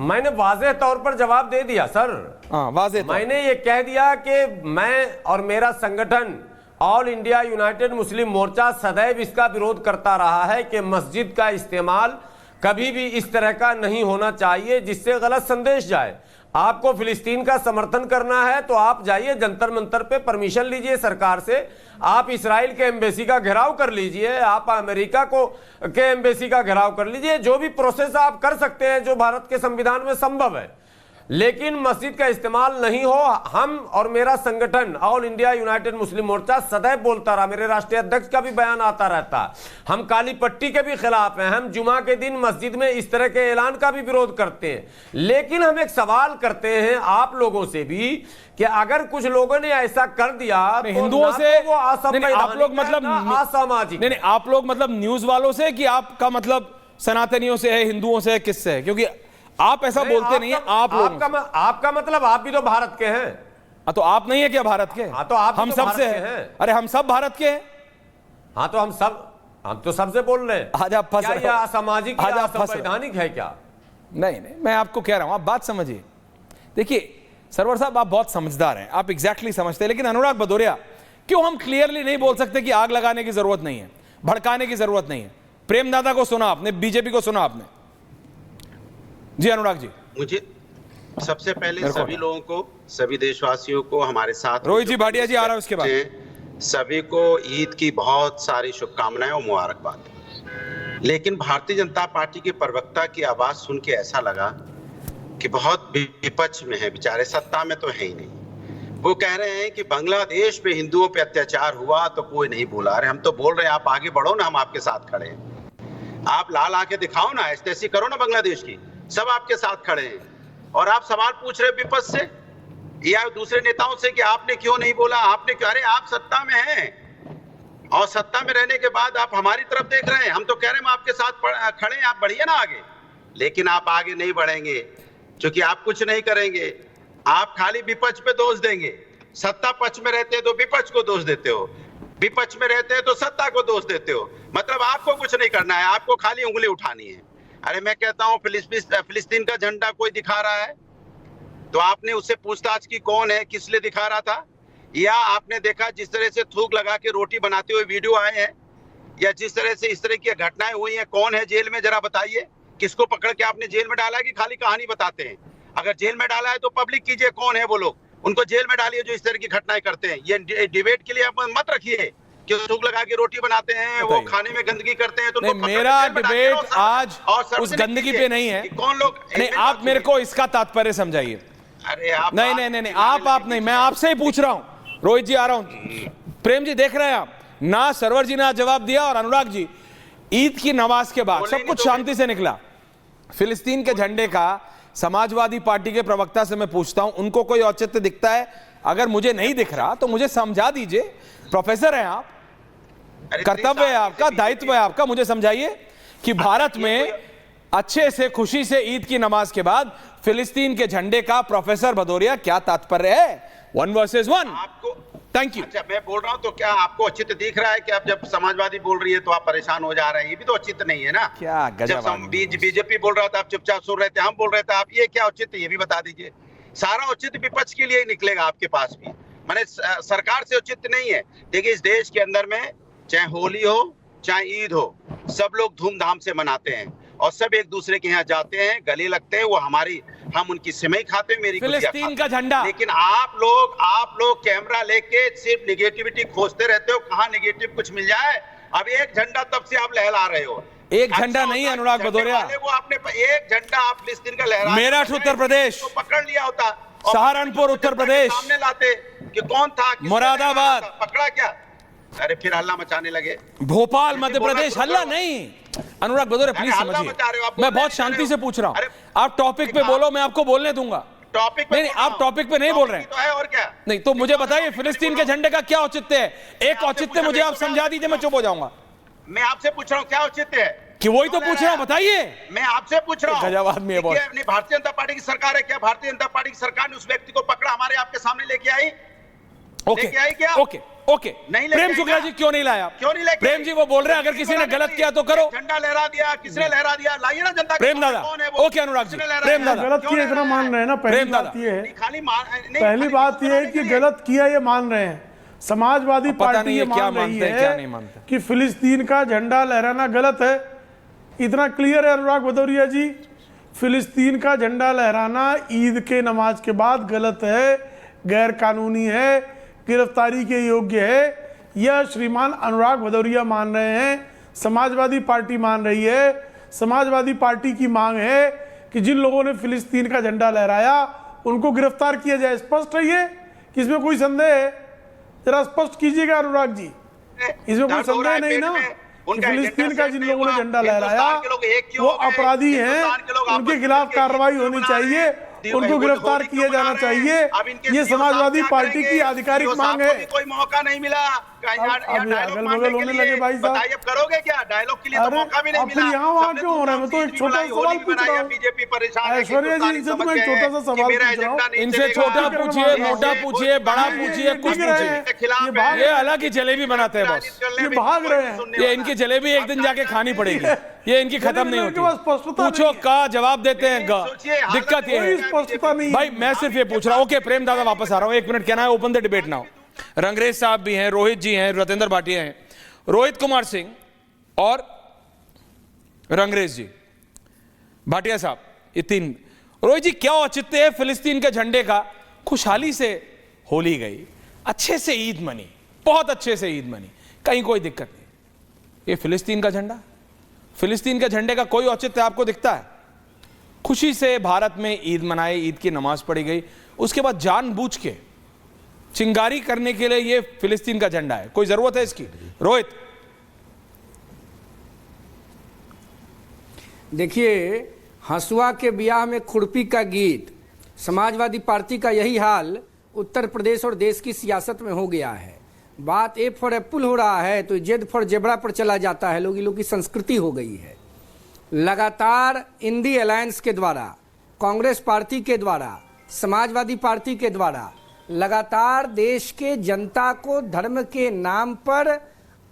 मैंने वाज़ेह तौर पर जवाब दे दिया सर। वाज़ेह मैंने ये कह दिया कि मैं और मेरा संगठन ऑल इंडिया यूनाइटेड मुस्लिम मोर्चा सदैव इसका विरोध करता रहा है कि मस्जिद का इस्तेमाल कभी भी इस तरह का नहीं होना चाहिए जिससे गलत संदेश जाए। आपको फिलिस्तीन का समर्थन करना है तो आप जाइए जंतर मंतर पे परमिशन लीजिए सरकार से, आप इसराइल के एम्बेसी का घेराव कर लीजिए, आप अमेरिका के एम्बेसी का घेराव कर लीजिए, जो भी प्रोसेस आप कर सकते हैं जो भारत के संविधान में संभव है, लेकिन मस्जिद का इस्तेमाल नहीं हो। हम और मेरा संगठन ऑल इंडिया यूनाइटेड मुस्लिम मोर्चा सदैव बोलता रहा, मेरे राष्ट्रीय अध्यक्ष का भी बयान आता रहता, हम काली पट्टी के भी खिलाफ हैं, हम जुमा के दिन मस्जिद में इस तरह के ऐलान का भी विरोध करते हैं। लेकिन हम एक सवाल करते हैं आप लोगों से भी कि अगर कुछ लोगों ने ऐसा कर दिया तो हिंदुओं से वो आप लोग मतलब असामाजिक, नहीं आप लोग मतलब न्यूज वालों से कि आपका मतलब सनातनियों से है, हिंदुओं से है, किससे है? क्योंकि आप ऐसा बोलते नहीं है। आप लोग आपका मतलब आप भी तो भारत के हैं। तो आप नहीं है क्या भारत के? हाँ तो आप हम तो सबसे हैं। अरे हम सब भारत के हैं। हाँ तो हम तो सबसे बोल रहे हैं। आज आप फंस रहे हो। असामाजिक या असंवैधानिक है क्या? नहीं मैं आपको कह रहा हूं, आप बात समझिए। देखिए सरवर साहब, आप बहुत समझदार हैं, आप एग्जैक्टली समझते हैं, लेकिन अनुराग भदौरिया क्यों हम क्लियरली नहीं बोल सकते कि आग लगाने की जरूरत नहीं है, भड़काने की जरूरत नहीं है? प्रेम दादा को सुना आपने, बीजेपी को सुना आपने। जी अनुराग जी, मुझे सबसे पहले सभी लोगों को, सभी देशवासियों को, हमारे साथ रोहित जी भाटिया जी आ रहा है उसके बाद, सभी को ईद की बहुत सारी शुभकामनाएं और मुबारकबाद। लेकिन भारतीय जनता पार्टी के प्रवक्ता की आवाज सुन के ऐसा लगा कि बहुत विपक्ष में है, बेचारे सत्ता में तो है ही नहीं। वो कह रहे हैं कि बांग्लादेश पे हिंदुओं पे अत्याचार हुआ तो कोई नहीं बोला। अरे हम तो बोल रहे हैं आप आगे बढ़ो ना, हम आपके साथ खड़े हैं। आप लाल आके दिखाओ ना, ऐसी करो ना बांग्लादेश की, सब आपके साथ खड़े हैं। और आप सवाल पूछ रहे विपक्ष से या दूसरे नेताओं से कि आपने क्यों नहीं बोला, आपने क्यों? अरे आप सत्ता में हैं और सत्ता में रहने के बाद आप हमारी तरफ देख रहे हैं। हम तो कह रहे हैं हम आपके साथ खड़े हैं, आप बढ़िए ना आगे। लेकिन आप आगे नहीं बढ़ेंगे क्योंकि आप कुछ नहीं करेंगे, आप खाली विपक्ष पे दोष देंगे। सत्ता पक्ष में रहते हैं तो विपक्ष को दोष देते हो, विपक्ष में रहते हैं तो सत्ता को दोष देते हो। मतलब आपको कुछ नहीं करना है, आपको खाली उंगली उठानी है। अरे मैं कहता हूँ फिलिस्तीन का झंडा कोई दिखा रहा है तो आपने उससे पूछताछ की कौन है, किस लिए दिखा रहा था? या आपने देखा जिस तरह से थूक लगा के रोटी बनाते हुए वीडियो आए हैं, या जिस तरह से इस तरह की घटनाएं हुई हैं, कौन है जेल में? जरा बताइए, किसको पकड़ के आपने जेल में डाला है कि खाली कहानी बताते हैं? अगर जेल में डाला है तो पब्लिक कीजिए कौन है वो लोग, उनको जेल में डालिए जो इस तरह की घटनाएं करते हैं। ये डिबेट के लिए आप मत रखिए कि थूक लगा के रोटी बनाते हैं, वो खाने में गंदगी करते हैं तो मेरा डिबेट आज उस गंदगी पे नहीं है। कौन लोग नहीं, आप मेरे को इसका तात्पर्य समझाइए। अरे आप नहीं आप नहीं, मैं आपसे ही पूछ रहा हूं। रोहित जी आ रहा हूं, प्रेम जी देख रहे हैं आप ना, सरवर जी ने जवाब दिया और अनुराग जी ईद की नमाज के बाद सब कुछ शांति से निकला। फिलिस्तीन के झंडे का समाजवादी पार्टी के प्रवक्ता से मैं पूछता हूं, उनको कोई औचित्य दिखता है? अगर मुझे नहीं दिख रहा तो मुझे समझा दीजिए, प्रोफेसर हैं आप, कर्तव्य है आपका, दायित्व है आपका, मुझे समझाइए कि भारत में अच्छे से खुशी से ईद की नमाज के बाद फिलिस्तीन के झंडे का प्रोफेसर भदौरिया क्या तात्पर्य है? 1 वर्सेस 1 आपको। Thank you. अच्छा मैं बोल रहा हूं तो क्या आपको औचित्य दिख रहा है कि आप जब समाजवादी बोल रही है तो आप परेशान हो जा रहे हैं? ये भी तो औचित्य नहीं है ना। क्या गजब। जब बीजेपी बोल रहा था आप चुपचाप सुन रहे थे, हम बोल रहे थे आप, ये क्या औचित्य, ये भी बता दीजिए। सारा औचित्य विपक्ष के लिए ही निकलेगा आपके पास भी, माने सरकार से औचित्य नहीं है। देखिए इस देश के अंदर में चाहे होली हो चाहे ईद हो, सब लोग धूमधाम से मनाते हैं और सब एक दूसरे के यहाँ जाते हैं, गले लगते हैं, वो हम उनकी सिमई खाते हैं, मेरी फिलिस्तीन का झंडा। लेकिन आप लोग कैमरा लेके सिर्फ निगेटिविटी खोजते रहते हो, कहाँ निगेटिव कुछ मिल जाए। अब एक झंडा तब से आप लहरा रहे हो, एक झंडा नहीं अनुराग भदौरिया, वो आपने एक झंडा आप फिलिस्तीन का लहरा, मेरठ उत्तर प्रदेश तो पकड़ लिया होता, सहारनपुर उत्तर प्रदेश सामने लाते कि कौन था, मुरादाबाद पकड़ा क्या? अरे फिर हल्ला मचाने लगे। भोपाल मध्य प्रदेश, हल्ला नहीं। अनुराग भदौरिया प्लीज समझिए, मैं बहुत शांति से पूछ रहा हूं, आप टॉपिक पे बोलो, मैं आपको बोलने दूंगा। टॉपिक नहीं आप टॉपिक पे नहीं बोल रहे हैं तो है और क्या? नहीं तो मुझे बताइए फिलिस्तीन के झंडे का क्या औचित्य है? एक औचित्य मुझे आप समझा दीजिए, मैं चुप हो जाऊंगा। मैं आपसे पूछ रहा हूँ क्या औचित्य है कि वही तो पूछ रहा हूँ, बताइए। मैं आपसे पूछ रहा हूँ, गजब आदमी है बहुत। भारतीय जनता पार्टी की सरकार है, क्या भारतीय जनता पार्टी की सरकार ने उस व्यक्ति को पकड़ा, हमारे आपके सामने लेके आई? ओके लेके आई क्या? ओके ओके, नहीं लेके प्रेम आएगा। शुक्ला जी क्यों नहीं लाया? क्यों नहीं लेके प्रेम जी वो बोल रहे हैं अगर किसी ने गलत किया तो करो। झंडा लहरा दिया, किसने लहरा दिया? लाइए ना जनता के प्रेम सामने, दादा, कौन है वो? ओके अनुराग जी, किसने लहराया? प्रेम दादा। गलत क्यों किया इतना लहराया? मान रहे हैं ना। पहली प्रेम दादा। बात ये है, खाली पहली बात ये है कि गलत किया ये मान रहे हैं। समाजवादी अब पता पार्टी नहीं ये है क्या मान रही मानते हैं, क्या नहीं है मानते। कि फिलिस्तीन का झंडा लहराना गलत है। इतना क्लियर है अनुराग भदौरिया जी, फिलिस्तीन का झंडा लहराना ईद के नमाज के बाद गलत है, गैर कानूनी है, गिरफ्तारी के योग्य है। यह श्रीमान अनुराग भदौरिया मान रहे हैं, समाजवादी पार्टी मान रही है। समाजवादी पार्टी की मांग है कि जिन लोगों ने फिलिस्तीन का झंडा लहराया उनको गिरफ्तार किया जाए। स्पष्ट है ये कि इसमें कोई संदेह है? जरा स्पष्ट कीजिएगा अनुराग जी, इसमें कोई संदेह नहीं ना कि फिलिस्तीन का जिन लोगों ने झंडा लहराया वो अपराधी हैं, उनके खिलाफ कार्रवाई होनी चाहिए, उनको गिरफ्तार किया जाना चाहिए। ये समाजवादी पार्टी की आधिकारिक मांग है। कोई मौका नहीं मिला। अगल बगल होने लगे भाई साहब। बताइए, अब करोगे क्या? डायलॉग के लिए तो अरे, मौका भी नहीं अब फिर मिला। यहाँ वहाँ सबने क्यों हो रहा है? मैं तो एक छोटा सा सवाल पूछ रहा हूँ। बीजेपी परेशान है। ऐश्वर्या जी, इनसे तो मैं एक छोटा सा सवाल पूछ रहा हूँ। इनसे छोटा पूछिए, मोटा पूछिए, बड़ा पूछिए, कुछ पूछिए। ये अलग ही जलेबी बनाते हैं बॉस। ये भाग रहे हैं। ये इनकी जलेबी एक दिन जाके खानी पड़ेगी, ये इनकी खत्म नहीं इनके पास होती। स्पष्टता पूछो नहीं है। का जवाब देते हैं गा। दिक्कत ये कोई है स्पष्टता नहीं है। भाई, मैं सिर्फ ये पूछ रहा हूं। ओके प्रेम दादा वापस आ रहा हूं, एक मिनट कहना है, open the debate now. Rangrez साहब भी हैं, रोहित जी हैं, रतेंद्र भाटिया हैं, रोहित कुमार सिंह और रंगरेज जी, भाटिया साहब, ये तीन। रोहित जी, क्या औचित्य है फिलिस्तीन के झंडे का? खुशहाली से होली गई, अच्छे से ईद मनी, बहुत अच्छे से ईद मनी, कहीं कोई दिक्कत नहीं। ये फिलिस्तीन का झंडा, फिलिस्तीन के झंडे का कोई औचित्य आपको दिखता है? खुशी से भारत में ईद मनाई, ईद की नमाज पढ़ी गई, उसके बाद जानबूझ के चिंगारी करने के लिए ये फिलिस्तीन का झंडा है, कोई जरूरत है इसकी? रोहित, देखिए, हंसुआ के ब्याह में खुरपी का गीत, समाजवादी पार्टी का यही हाल उत्तर प्रदेश और देश की सियासत में हो गया है। बात ए फॉर एप्पल हो रहा है तो जेड फॉर जेबरा पर चला जाता है। लोग की संस्कृति हो गई है। लगातार इंडी अलायंस के द्वारा, कांग्रेस पार्टी के द्वारा, समाजवादी पार्टी के द्वारा लगातार देश के जनता को धर्म के नाम पर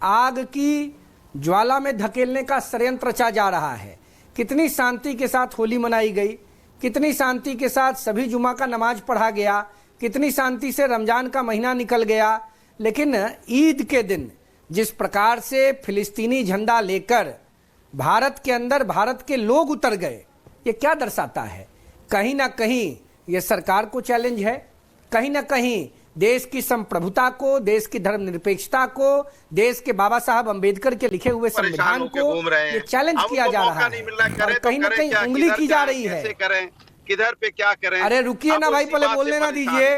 आग की ज्वाला में धकेलने का षड्यंत्र रचा जा रहा है। कितनी शांति के साथ होली मनाई गई, कितनी शांति के साथ सभी जुमा का नमाज पढ़ा गया, कितनी शांति से रमजान का महीना निकल गया, लेकिन ईद के दिन जिस प्रकार से फिलिस्तीनी झंडा लेकर भारत के अंदर भारत के लोग उतर गए, ये क्या दर्शाता है? कहीं ना कहीं ये सरकार को चैलेंज है, कहीं ना कहीं देश की संप्रभुता को, देश की धर्मनिरपेक्षता को, देश के बाबा साहब अंबेडकर के लिखे हुए संविधान को ये चैलेंज किया जा रहा है और कहीं ना कहीं उंगली की जा रही है। किधर पे क्या करें? अरे रुकिए ना भाई, पहले बोलने ना दीजिए,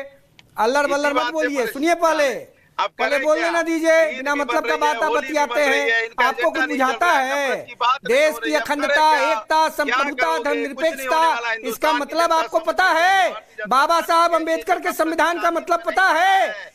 अल्लर बल्लर मत बोलिए, सुनिए पहले बोलने ना दीजिए। बिना मतलब का बात आप बतियाते हैं, आपको कुछ बुझाता है? देश की अखंडता, एकता, संप्रभुता, धर्मनिरपेक्षता, इसका मतलब आपको पता है? बाबा साहब अंबेडकर के संविधान का मतलब पता है?